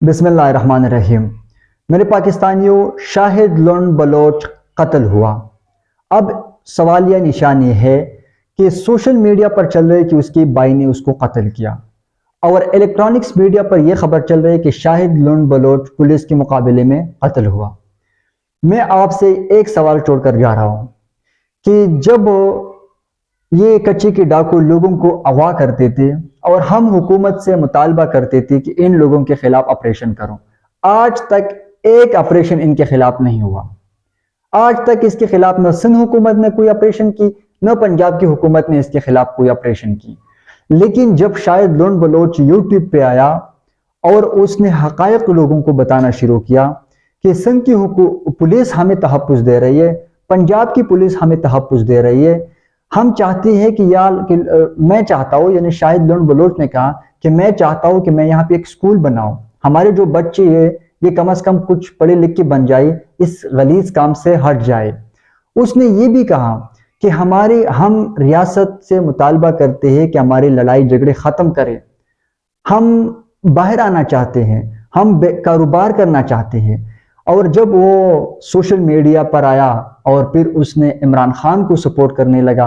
बिस्मिल्लाहिर्रहमानिर्रहीम। मेरे पाकिस्तानियों, शाहिद लुन बलोच कत्ल हुआ। अब सवालिया निशान ये है कि सोशल मीडिया पर चल रही है कि उसकी बाई ने उसको कत्ल किया, और इलेक्ट्रॉनिक्स मीडिया पर यह खबर चल रही है कि शाहिद लुन बलोच पुलिस के मुकाबले में कत्ल हुआ। मैं आपसे एक सवाल छोड़कर जा रहा हूँ कि जब ये कच्चे के डाकू लोगों को अगवा करते थे और हम हुकूमत से मुतालबा करते थे कि इन लोगों के खिलाफ ऑपरेशन करो, आज तक एक ऑपरेशन इनके खिलाफ नहीं हुआ। आज तक इसके खिलाफ न सिंध हुकूमत ने कोई ऑपरेशन की, न पंजाब की हुकूमत ने इसके खिलाफ कोई ऑपरेशन की। लेकिन जब शाहिद लुन बलोच यूट्यूब पे आया और उसने हकायक लोगों को बताना शुरू किया कि सिंध की पुलिस हमें तहफ़्फ़ुज़ दे रही है, पंजाब की पुलिस हमें तहफ़्फ़ुज़ दे रही है, हम चाहते हैं कि मैं चाहता हूँ, यानी शाहिद लुन बलोच ने कहा कि मैं चाहता हूँ कि मैं यहाँ पे एक स्कूल बनाऊं, हमारे जो बच्चे हैं ये कम से कम कुछ पढ़े लिख के बन जाए, इस गलीज काम से हट जाए। उसने ये भी कहा कि हम रियासत से मुतालबा करते हैं कि हमारी लड़ाई झगड़े ख़त्म करें, हम बाहर आना चाहते हैं, हम कारोबार करना चाहते हैं। और जब वो सोशल मीडिया पर आया और फिर उसने इमरान खान को सपोर्ट करने लगा,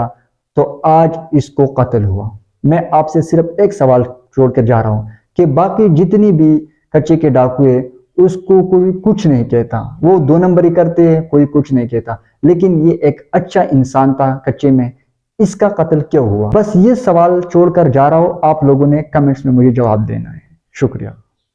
तो आज इसको कत्ल हुआ। मैं आपसे सिर्फ एक सवाल छोड़ कर जा रहा हूं कि बाकी जितनी भी कच्चे के डाकू है उसको कोई कुछ नहीं कहता, वो दो नंबरी करते हैं, कोई कुछ नहीं कहता। लेकिन ये एक अच्छा इंसान था कच्चे में, इसका कत्ल क्यों हुआ? बस ये सवाल छोड़कर जा रहा हूं, आप लोगों ने कमेंट्स में मुझे जवाब देना है। शुक्रिया।